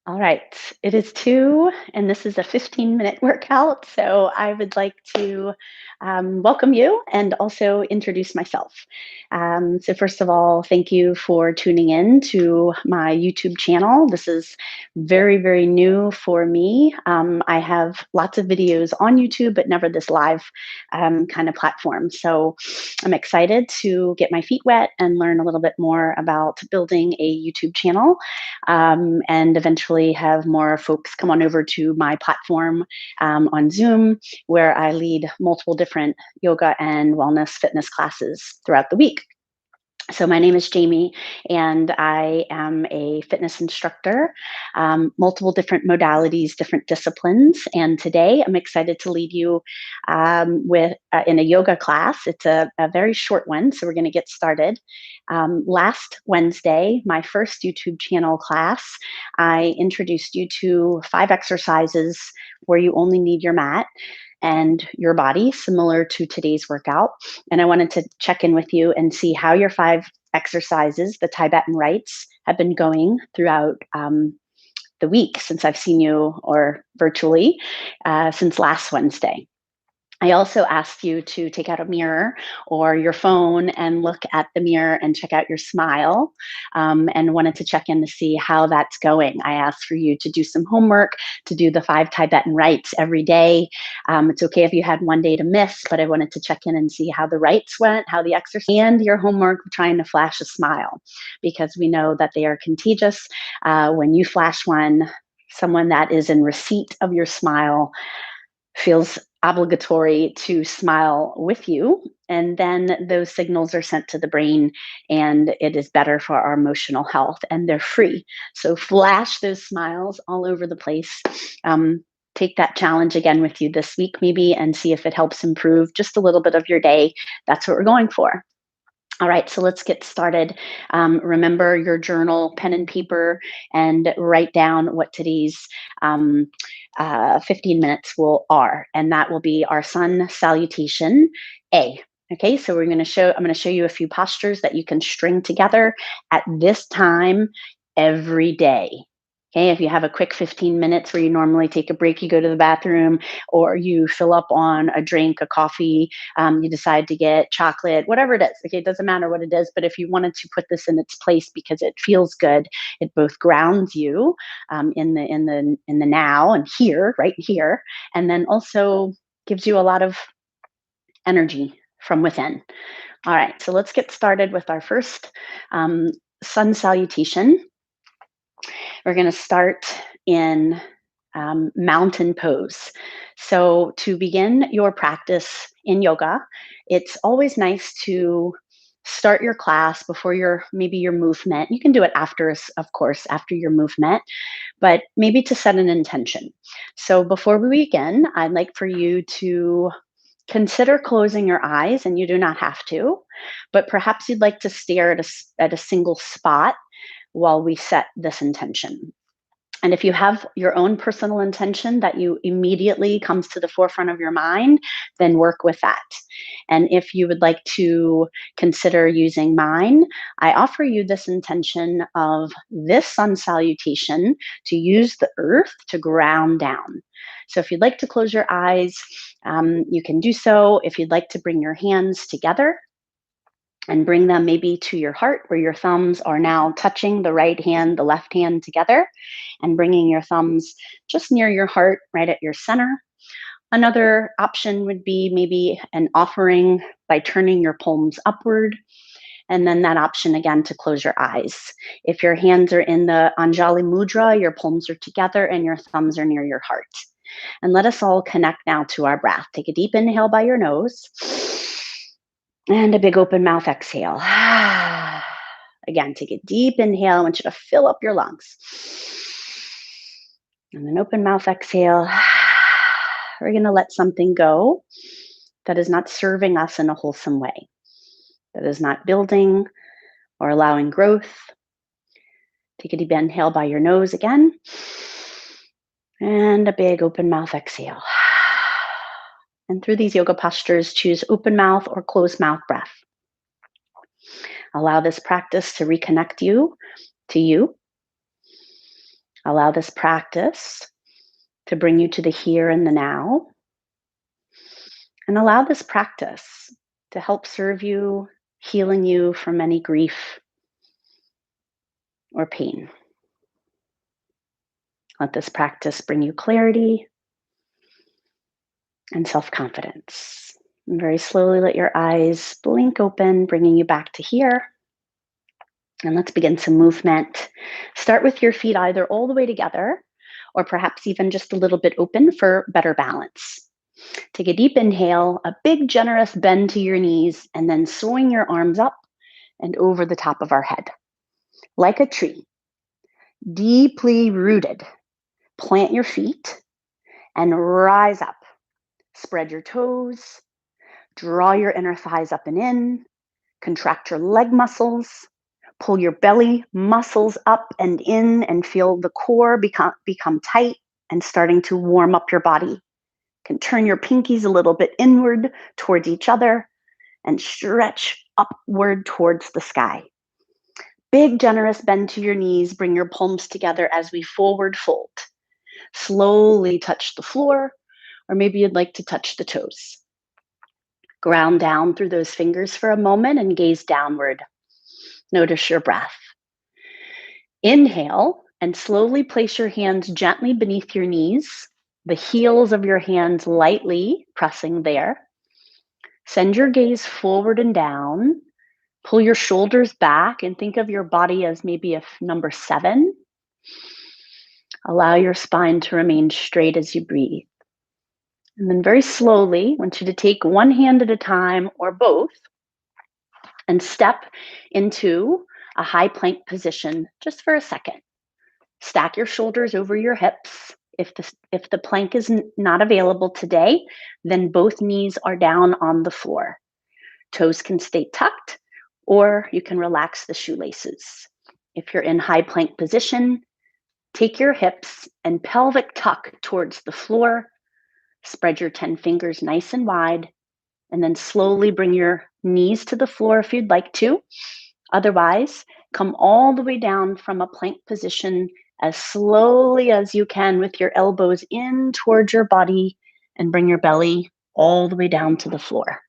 All right, it is 2, and this is a 15-minute workout. So I would like to welcome you and also introduce myself. So, first of all, thank you for tuning in to my YouTube channel. This is very, very new for me. I have lots of videos on YouTube, but never this live kind of platform. So I'm excited to get my feet wet and learn a little bit more about building a YouTube channel and eventually have more folks come on over to my platform on Zoom, where I lead multiple different yoga and wellness fitness classes throughout the week. So, my name is Jamie, and I am a fitness instructor, multiple different modalities, different disciplines. And today I'm excited to lead you with in a yoga class. It's a very short one, so we're going to get started. Last Wednesday, my first YouTube channel class, I introduced you to 5 exercises where you only need your mat and your body, similar to today's workout. And I wanted to check in with you and see how your 5 exercises, the Tibetan rites, have been going throughout the week since I've seen you, or virtually, since last Wednesday. I also asked you to take out a mirror or your phone and look at the mirror and check out your smile, and wanted to check in to see how that's going. I asked for you to do some homework, to do the 5 Tibetan rites every day. It's okay if you had one day to miss, but I wanted to check in and see how the rites went, how the exercise, and your homework, trying to flash a smile, because we know that they are contagious. When you flash one, someone that is in receipt of your smile feels obligatory to smile with you. And then those signals are sent to the brain, and it is better for our emotional health, and they're free. So flash those smiles all over the place. Take that challenge again with you this week, maybe, and see if it helps improve just a little bit of your day. That's what we're going for. All right, so let's get started. Remember your journal, pen and paper, and write down what today's 15 minutes will are, and that will be our sun salutation A. Okay, so I'm going to show you a few postures that you can string together at this time every day. Okay, if you have a quick 15 minutes where you normally take a break, you go to the bathroom, or you fill up on a drink, a coffee, you decide to get chocolate, whatever it is. Okay, it doesn't matter what it is, but if you wanted to put this in its place because it feels good, it both grounds you in the now and here, right here, and then also gives you a lot of energy from within. All right, so let's get started with our first um, sun salutation. We're going to start in mountain pose. So, to begin your practice in yoga, it's always nice to start your class before your movement. You can do it after, of course, after your movement, but maybe to set an intention. So, before we begin, I'd like for you to consider closing your eyes, and you do not have to, but perhaps you'd like to stare at a single spot while we set this intention. And if you have your own personal intention that you immediately comes to the forefront of your mind, then work with that. And if you would like to consider using mine, I offer you this intention of this sun salutation to use the earth to ground down. So if you'd like to close your eyes, you can do so. If you'd like to bring your hands together and bring them maybe to your heart, where your thumbs are now touching the right hand, the left hand together, and bringing your thumbs just near your heart, right at your center. Another option would be maybe an offering by turning your palms upward. And then that option again to close your eyes. If your hands are in the Anjali Mudra, your palms are together and your thumbs are near your heart. And let us all connect now to our breath. Take a deep inhale by your nose. And a big open mouth exhale. Again, take a deep inhale. I want you to fill up your lungs. And an open mouth exhale. We're going to let something go that is not serving us in a wholesome way, that is not building or allowing growth. Take a deep inhale by your nose again. And a big open mouth exhale. And through these yoga postures, choose open mouth or closed mouth breath. Allow this practice to reconnect you to you. Allow this practice to bring you to the here and the now. And allow this practice to help serve you, healing you from any grief or pain. Let this practice bring you clarity and self-confidence. And very slowly let your eyes blink open, bringing you back to here. And let's begin some movement. Start with your feet either all the way together or perhaps even just a little bit open for better balance. Take a deep inhale, a big generous bend to your knees, and then swing your arms up and over the top of our head. Like a tree, deeply rooted. Plant your feet and rise up. Spread your toes, draw your inner thighs up and in, contract your leg muscles, pull your belly muscles up and in, and feel the core become tight and starting to warm up your body. You can turn your pinkies a little bit inward towards each other and stretch upward towards the sky. Big, generous bend to your knees. Bring your palms together as we forward fold. Slowly touch the floor, or maybe you'd like to touch the toes. Ground down through those fingers for a moment and gaze downward. Notice your breath. Inhale and slowly place your hands gently beneath your knees, the heels of your hands lightly pressing there. Send your gaze forward and down. Pull your shoulders back and think of your body as maybe a number 7. Allow your spine to remain straight as you breathe. And then very slowly, I want you to take one hand at a time or both and step into a high plank position just for a second. Stack your shoulders over your hips. If the plank is not available today, then both knees are down on the floor. Toes can stay tucked, or you can relax the shoelaces. If you're in high plank position, take your hips and pelvic tuck towards the floor. Spread your 10 fingers nice and wide, and then slowly bring your knees to the floor if you'd like to. Otherwise, come all the way down from a plank position as slowly as you can with your elbows in towards your body and bring your belly all the way down to the floor.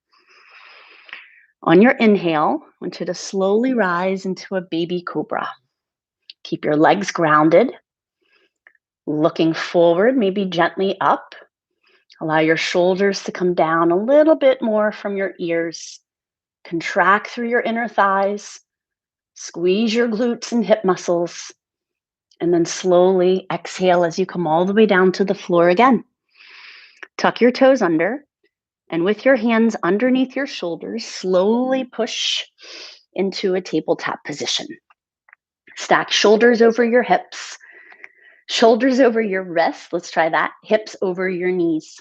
On your inhale, I want you to slowly rise into a baby cobra. Keep your legs grounded, looking forward, maybe gently up. Allow your shoulders to come down a little bit more from your ears. Contract through your inner thighs. Squeeze your glutes and hip muscles. And then slowly exhale as you come all the way down to the floor again. Tuck your toes under. And with your hands underneath your shoulders, slowly push into a tabletop position. Stack shoulders over your hips. Shoulders over your wrists. Let's try that. Hips over your knees.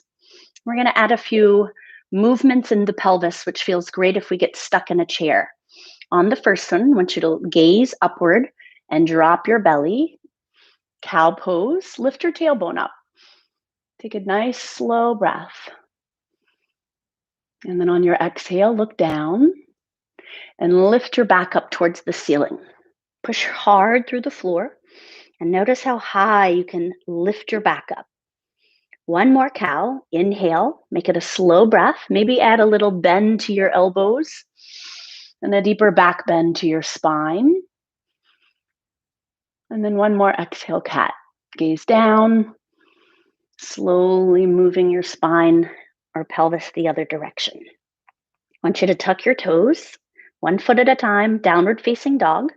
We're going to add a few movements in the pelvis, which feels great if we get stuck in a chair. On the first one, I want you to gaze upward and drop your belly. Cow pose. Lift your tailbone up. Take a nice slow breath. And then on your exhale, look down and lift your back up towards the ceiling. Push hard through the floor and notice how high you can lift your back up. One more cow. Inhale, make it a slow breath. Maybe add a little bend to your elbows and a deeper back bend to your spine. And then one more exhale, cat. Gaze down, slowly moving your spine or pelvis the other direction. I want you to tuck your toes, 1 foot at a time, downward facing dog.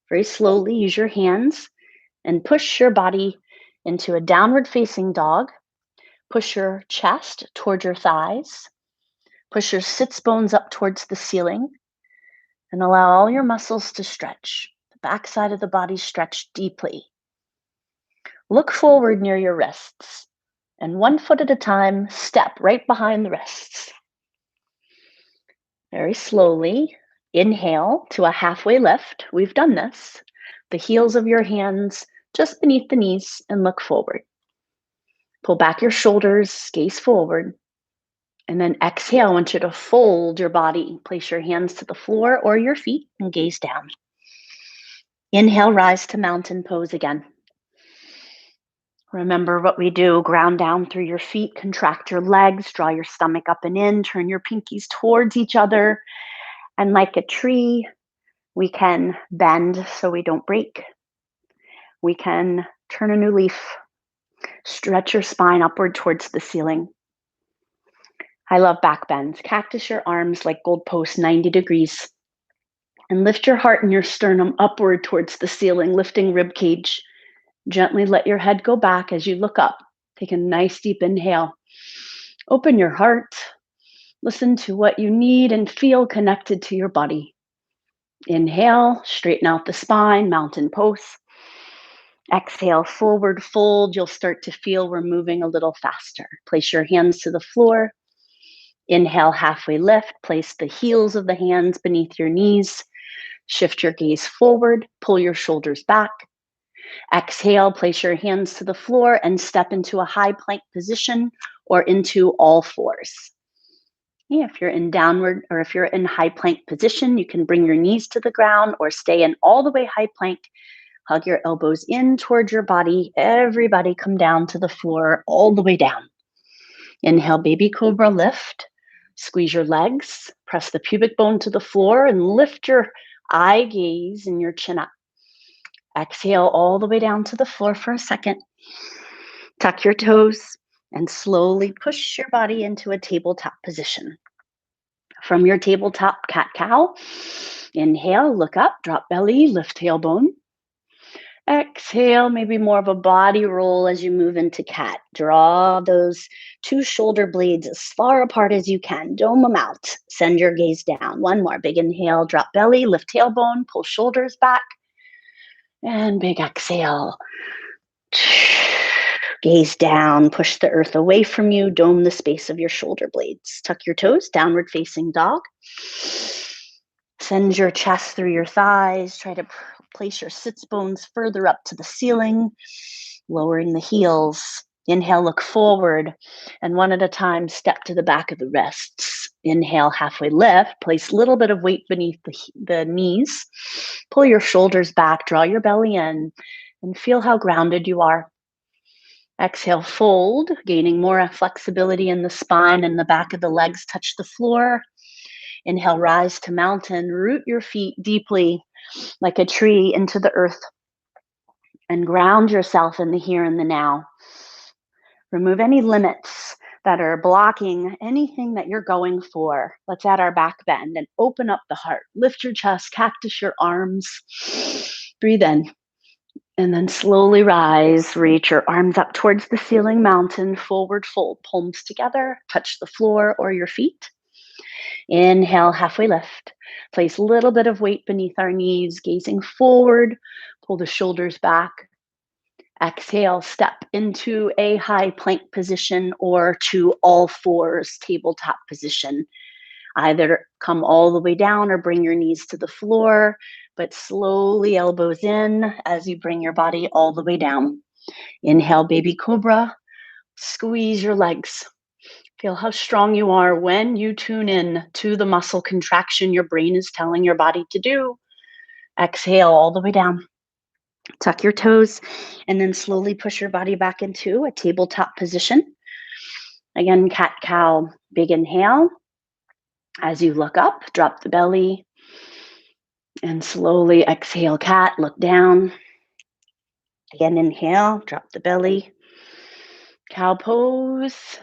Very slowly use your hands and push your body into a downward facing dog. Push your chest towards your thighs. Push your sits bones up towards the ceiling and allow all your muscles to stretch. The backside of the body stretch deeply. Look forward near your wrists and 1 foot at a time, step right behind the wrists. Very slowly, inhale to a halfway lift. We've done this. The heels of your hands just beneath the knees and look forward. Pull back your shoulders, gaze forward. And then exhale, I want you to fold your body. Place your hands to the floor or your feet and gaze down. Inhale, rise to mountain pose again. Remember what we do. Ground down through your feet, contract your legs, draw your stomach up and in, turn your pinkies towards each other. And like a tree, we can bend so we don't break. We can turn a new leaf, stretch your spine upward towards the ceiling. I love back bends. Cactus your arms like goalposts 90 degrees. And lift your heart and your sternum upward towards the ceiling, lifting rib cage. Gently let your head go back as you look up. Take a nice deep inhale. Open your heart. Listen to what you need and feel connected to your body. Inhale, straighten out the spine, mountain pose. Exhale, forward fold. You'll start to feel we're moving a little faster. Place your hands to the floor. Inhale, halfway lift. Place the heels of the hands beneath your knees. Shift your gaze forward. Pull your shoulders back. Exhale, place your hands to the floor and step into a high plank position or into all fours. Yeah, if you're in downward or if you're in high plank position, you can bring your knees to the ground or stay in all the way high plank. Hug your elbows in towards your body. Everybody come down to the floor all the way down. Inhale, baby cobra, lift. Squeeze your legs. Press the pubic bone to the floor and lift your eye gaze and your chin up. Exhale all the way down to the floor for a second. Tuck your toes and slowly push your body into a tabletop position. From your tabletop cat-cow, inhale, look up, drop belly, lift tailbone. Exhale, maybe more of a body roll as you move into cat. Draw those two shoulder blades as far apart as you can. Dome them out. Send your gaze down. One more. Big inhale, drop belly, lift tailbone, pull shoulders back. And big exhale. Gaze down, push the earth away from you, dome the space of your shoulder blades. Tuck your toes, downward facing dog. Send your chest through your thighs. Try to place your sits bones further up to the ceiling, lowering the heels. Inhale, look forward, and one at a time, step to the back of the wrists. Inhale, halfway lift. Place a little bit of weight beneath the knees. Pull your shoulders back, draw your belly in, and feel how grounded you are. Exhale, fold, gaining more flexibility in the spine and the back of the legs touch the floor. Inhale, rise to mountain, root your feet deeply like a tree into the earth and ground yourself in the here and the now. Remove any limits that are blocking anything that you're going for. Let's add our back bend and open up the heart. Lift your chest, cactus your arms. Breathe in. And then slowly rise, reach your arms up towards the ceiling, mountain, forward fold, palms together, touch the floor or your feet. Inhale, halfway lift. Place a little bit of weight beneath our knees, gazing forward, pull the shoulders back. Exhale, step into a high plank position or to all fours, tabletop position. Either come all the way down or bring your knees to the floor, but slowly elbows in as you bring your body all the way down. Inhale, baby cobra. Squeeze your legs. Feel how strong you are when you tune in to the muscle contraction your brain is telling your body to do. Exhale all the way down. Tuck your toes and then slowly push your body back into a tabletop position. Again, cat-cow, big inhale. As you look up, drop the belly and slowly exhale, cat, look down. Again, inhale, drop the belly. Cow pose.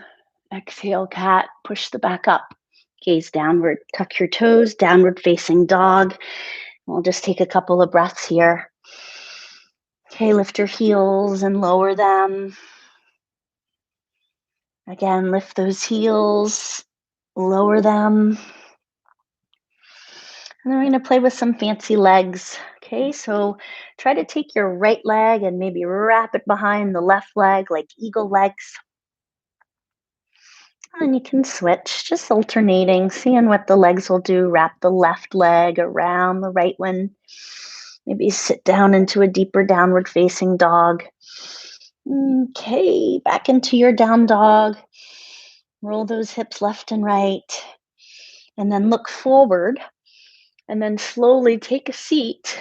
Exhale, cat, push the back up. Gaze downward, tuck your toes, downward facing dog. We'll just take a couple of breaths here. Okay, lift your heels and lower them. Again, lift those heels, lower them. And then we're going to play with some fancy legs. Okay, so try to take your right leg and maybe wrap it behind the left leg like eagle legs. And you can switch, just alternating, seeing what the legs will do. Wrap the left leg around the right one. Maybe sit down into a deeper downward facing dog. Okay, back into your down dog. Roll those hips left and right. And then look forward. And then slowly take a seat,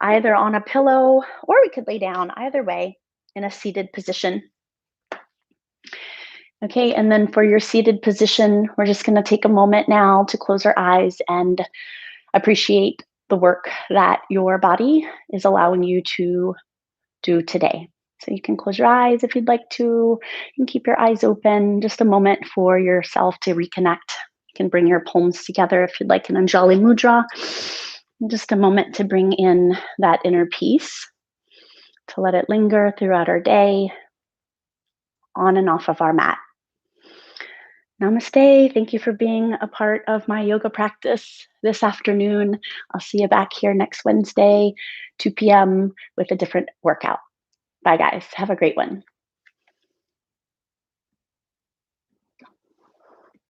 either on a pillow or we could lay down, either way. in a seated position. Okay, and then for your seated position, we're just going to take a moment now to close our eyes and appreciate the work that your body is allowing you to do today. So you can close your eyes if you'd like to. You can keep your eyes open, just a moment for yourself to reconnect. You can bring your palms together if you'd like an Anjali Mudra. Just a moment to bring in that inner peace, to let it linger throughout our day, on and off of our mat. Namaste. Thank you for being a part of my yoga practice this afternoon. I'll see you back here next Wednesday, 2 p.m., with a different workout. Bye, guys. Have a great one.